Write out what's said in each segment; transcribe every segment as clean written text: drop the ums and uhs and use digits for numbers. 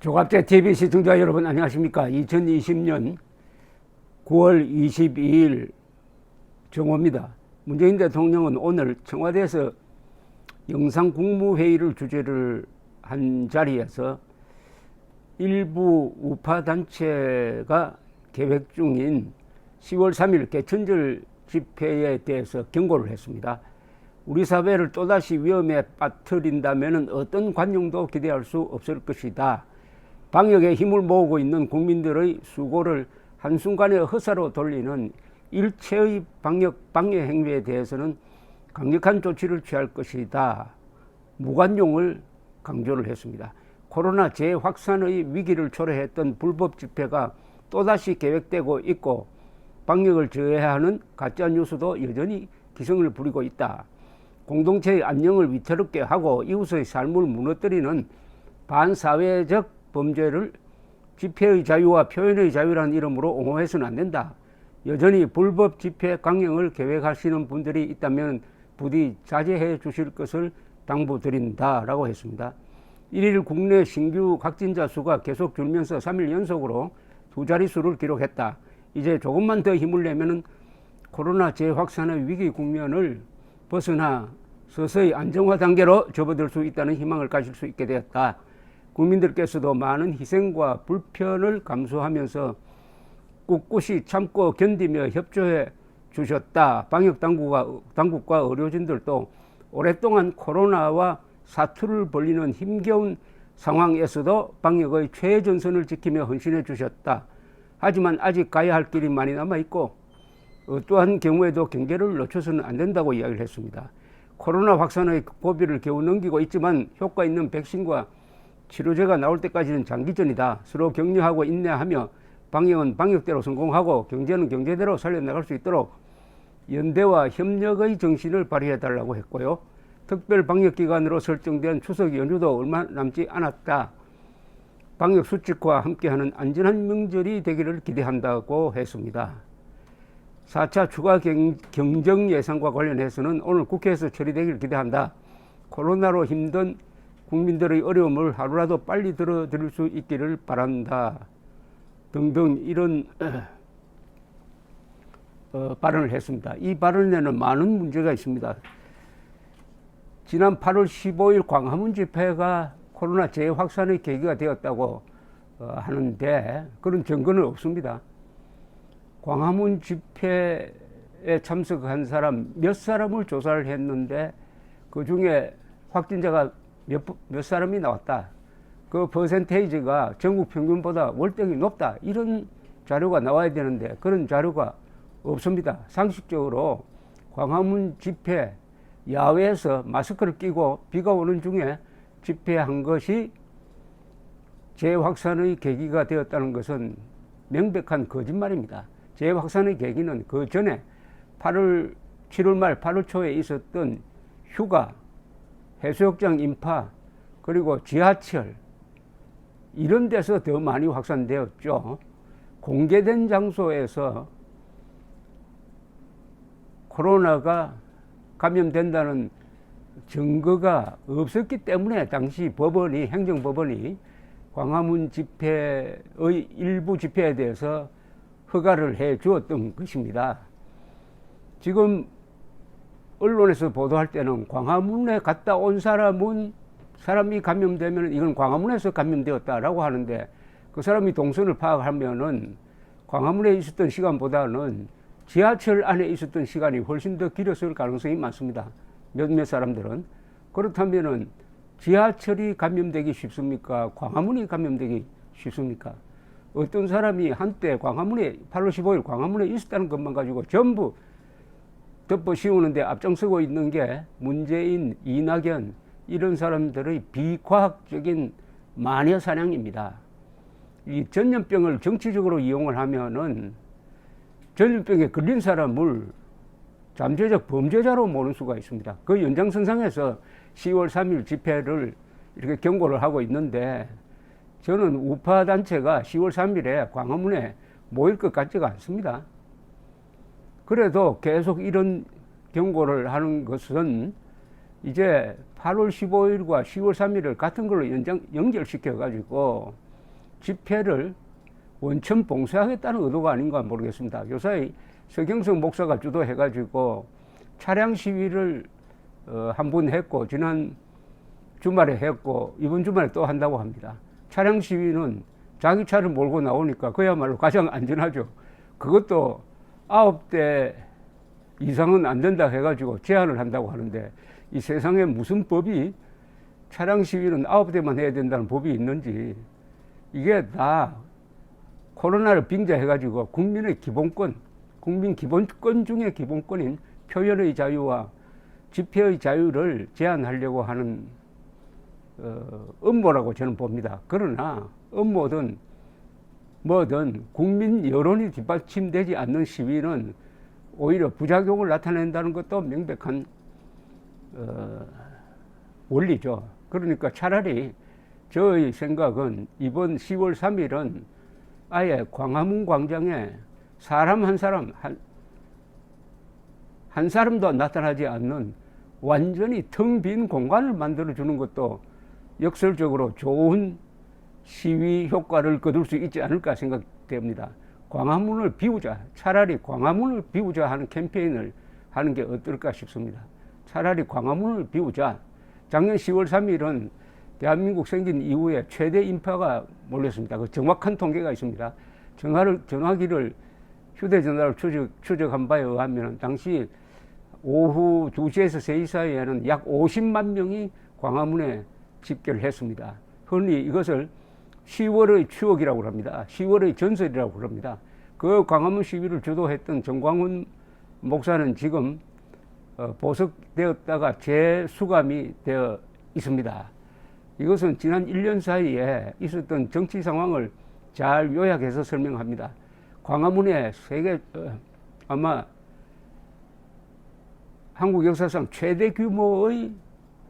조갑제 TV 시청자 여러분 안녕하십니까. 2020년 9월 22일 정오입니다. 문재인 대통령은 오늘 청와대에서 영상국무회의를 주재를 한 자리에서 일부 우파단체가 계획 중인 10월 3일 개천절 집회에 대해서 경고를 했습니다. 우리 사회를 또다시 위험에 빠뜨린다면 어떤 관용도 기대할 수 없을 것이다. 방역에 힘을 모으고 있는 국민들의 수고를 한순간에 허사로 돌리는 일체의 방해 행위에 대해서는 강력한 조치를 취할 것이다. 무관용을 강조를 했습니다. 코로나 재확산의 위기를 초래했던 불법 집회가 또다시 계획되고 있고 방역을 저해하는 가짜뉴스도 여전히 기승을 부리고 있다. 공동체의 안녕을 위태롭게 하고 이웃의 삶을 무너뜨리는 반사회적 범죄를 집회의 자유와 표현의 자유라는 이름으로 옹호해서는 안 된다. 여전히 불법 집회 강행을 계획하시는 분들이 있다면 부디 자제해 주실 것을 당부드린다라고 했습니다. 1일 국내 신규 확진자 수가 계속 줄면서 3일 연속으로 두 자릿수를 기록했다. 이제 조금만 더 힘을 내면 코로나 재확산의 위기 국면을 벗어나 서서히 안정화 단계로 접어들 수 있다는 희망을 가질 수 있게 되었다. 국민들께서도 많은 희생과 불편을 감수하면서 꿋꿋이 참고 견디며 협조해 주셨다. 방역당국과 의료진들도 오랫동안 코로나와 사투를 벌이는 힘겨운 상황에서도 방역의 최전선을 지키며 헌신해 주셨다. 하지만 아직 가야 할 길이 많이 남아있고 어떠한 경우에도 경계를 늦춰서는 안 된다고 이야기를 했습니다. 코로나 확산의 고비를 겨우 넘기고 있지만 효과 있는 백신과 치료제가 나올 때까지는 장기전이다. 서로 격려하고 인내하며 방역은 방역대로 성공하고 경제는 경제대로 살려나갈 수 있도록 연대와 협력의 정신을 발휘해달라고 했고요. 특별 방역기간으로 설정된 추석 연휴도 얼마 남지 않았다. 방역 수칙과 함께하는 안전한 명절이 되기를 기대한다고 했습니다. 4차 추가 경정 예산과 관련해서는 오늘 국회에서 처리되기를 기대한다. 코로나로 힘든 국민들의 어려움을 하루라도 빨리 들어드릴 수 있기를 바란다. 등등 이런 발언을 했습니다. 이 발언에는 많은 문제가 있습니다. 지난 8월 15일 광화문 집회가 코로나 재확산의 계기가 되었다고 하는데 그런 증거는 없습니다. 광화문 집회에 참석한 사람 몇 사람을 조사를 했는데 그 중에 확진자가 몇 사람이 나왔다. 그 퍼센테이지가 전국 평균보다 월등히 높다. 이런 자료가 나와야 되는데 그런 자료가 없습니다. 상식적으로 광화문 집회 야외에서 마스크를 끼고 비가 오는 중에 집회한 것이 재확산의 계기가 되었다는 것은 명백한 거짓말입니다. 재확산의 계기는 그 전에 7월 말 8월 초에 있었던 휴가, 해수욕장 인파, 그리고 지하철 이런 데서 더 많이 확산되었죠. 공개된 장소에서 코로나가 감염된다는 증거가 없었기 때문에 당시 행정법원이 광화문 집회의 일부 집회에 대해서 허가를 해 주었던 것입니다. 지금 언론에서 보도할 때는 광화문에 갔다 온 사람이 감염되면 이건 광화문에서 감염되었다라고 하는데 그 사람이 동선을 파악하면은 광화문에 있었던 시간보다는 지하철 안에 있었던 시간이 훨씬 더 길었을 가능성이 많습니다. 몇몇 사람들은. 그렇다면은 지하철이 감염되기 쉽습니까? 광화문이 감염되기 쉽습니까? 어떤 사람이 한때 8월 15일 광화문에 있었다는 것만 가지고 전부 덮어 씌우는데 앞장서고 있는 게 문재인, 이낙연 이런 사람들의 비과학적인 마녀 사냥입니다. 이 전염병을 정치적으로 이용을 하면은 전염병에 걸린 사람을 잠재적 범죄자로 모를 수가 있습니다. 그 연장선상에서 10월 3일 집회를 이렇게 경고를 하고 있는데 저는 우파 단체가 10월 3일에 광화문에 모일 것 같지가 않습니다. 그래도 계속 이런 경고를 하는 것은 이제 8월 15일과 10월 3일을 같은 걸로 연결시켜 가지고 집회를 원천 봉쇄하겠다는 의도가 아닌가 모르겠습니다. 요사이 서경석 목사가 주도해가지고 차량 시위를 한 번 했고, 지난 주말에 했고, 이번 주말에 또 한다고 합니다. 차량 시위는 자기 차를 몰고 나오니까 그야말로 가장 안전하죠. 그것도 9대 이상은 안 된다 해가지고 제한을 한다고 하는데, 이 세상에 무슨 법이 차량 시위는 9대만 해야 된다는 법이 있는지, 이게 다 코로나를 빙자해가지고 국민의 기본권, 국민 기본권 중에 기본권인 표현의 자유와 집회의 자유를 제한하려고 하는 음모라고 저는 봅니다. 그러나 음모든 뭐든 국민 여론이 뒷받침되지 않는 시위는 오히려 부작용을 나타낸다는 것도 명백한 원리죠. 그러니까 차라리 저의 생각은 이번 10월 3일은 아예 광화문 광장에 사람 한 사람, 한 사람도 나타나지 않는 완전히 텅 빈 공간을 만들어주는 것도 역설적으로 좋은 시위 효과를 거둘 수 있지 않을까 생각됩니다. 광화문을 비우자, 차라리 광화문을 비우자 하는 캠페인을 하는 게 어떨까 싶습니다. 차라리 광화문을 비우자. 작년 10월 3일은 대한민국 생긴 이후에 최대 인파가 몰렸습니다. 그 정확한 통계가 있습니다. 전화기를 휴대전화를 추적한 바에 의하면 당시 오후 2시에서 3시 사이에는 약 50만 명이 광화문에 집결을 했습니다. 흔히 이것을 10월의 추억이라고 합니다. 10월의 전설이라고 합니다. 그 광화문 시위를 주도했던 정광훈 목사는 지금 보석되었다가 재수감이 되어 있습니다. 이것은 지난 1년 사이에 있었던 정치 상황을 잘 요약해서 설명합니다. 광화문에 아마 한국 역사상 최대 규모의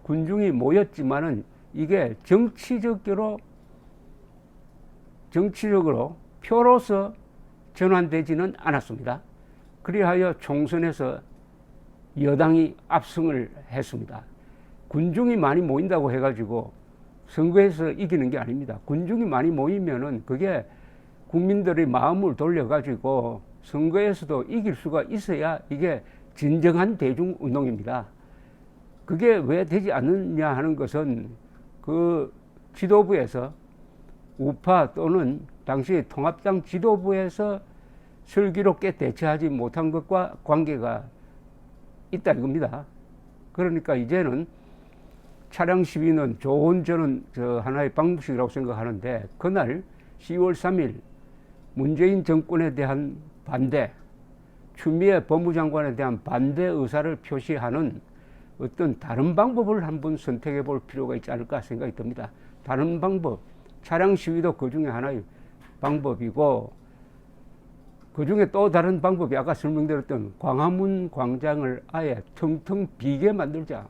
군중이 모였지만은 이게 정치적으로 표로서 전환되지는 않았습니다. 그리하여 총선에서 여당이 압승을 했습니다. 군중이 많이 모인다고 해가지고 선거에서 이기는 게 아닙니다. 군중이 많이 모이면은 그게 국민들의 마음을 돌려가지고 선거에서도 이길 수가 있어야 이게 진정한 대중운동입니다. 그게 왜 되지 않느냐 하는 것은 그 지도부에서 우파 또는 당시 통합당 지도부에서 슬기롭게 대처하지 못한 것과 관계가 있다 이겁니다. 그러니까 이제는 차량 시위는 좋은 저는 하나의 방식이라고 생각하는데, 그날 10월 3일 문재인 정권에 대한 반대, 추미애 법무장관에 대한 반대 의사를 표시하는 어떤 다른 방법을 한번 선택해 볼 필요가 있지 않을까 생각이 듭니다. 다른 방법, 차량 시위도 그 중에 하나의 방법이고, 그 중에 또 다른 방법이 아까 설명드렸던 광화문 광장을 아예 텅텅 비게 만들자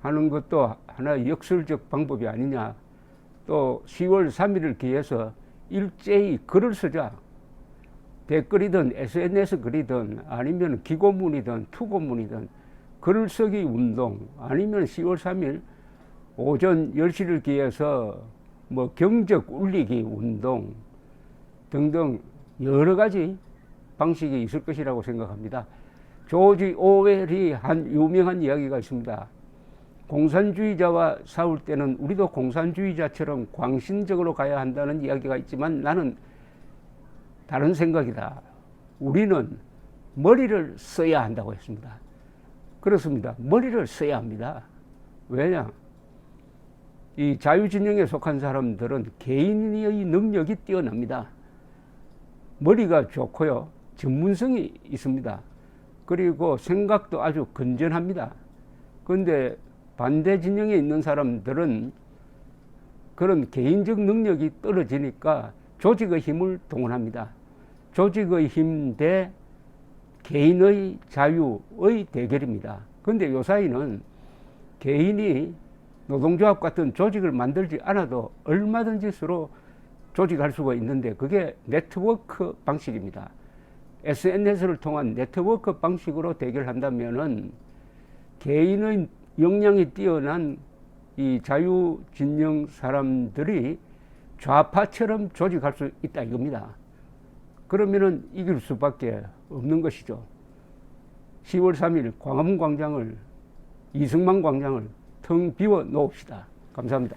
하는 것도 하나의 역설적 방법이 아니냐. 또 10월 3일을 기해서 일제히 글을 쓰자. 댓글이든 SNS 글이든 아니면 기고문이든 투고문이든 글을 쓰기 운동, 아니면 10월 3일 오전 10시를 기해서 뭐 경적 울리기 운동 등등 여러 가지 방식이 있을 것이라고 생각합니다. 조지 오웰이 한 유명한 이야기가 있습니다. 공산주의자와 싸울 때는 우리도 공산주의자처럼 광신적으로 가야 한다는 이야기가 있지만 나는 다른 생각이다. 우리는 머리를 써야 한다고 했습니다. 그렇습니다. 머리를 써야 합니다. 왜냐? 이 자유진영에 속한 사람들은 개인의 능력이 뛰어납니다. 머리가 좋고요. 전문성이 있습니다. 그리고 생각도 아주 건전합니다. 그런데 반대 진영에 있는 사람들은 그런 개인적 능력이 떨어지니까 조직의 힘을 동원합니다. 조직의 힘 대 개인의 자유의 대결입니다. 그런데 요사이는 개인이 노동조합 같은 조직을 만들지 않아도 얼마든지 서로 조직할 수가 있는데 그게 네트워크 방식입니다. SNS를 통한 네트워크 방식으로 대결한다면은 개인의 역량이 뛰어난 이 자유진영 사람들이 좌파처럼 조직할 수 있다 이겁니다. 그러면은 이길 수밖에 없는 것이죠. 10월 3일 광화문 광장을, 이승만 광장을 텅 비워 놓읍시다. 감사합니다.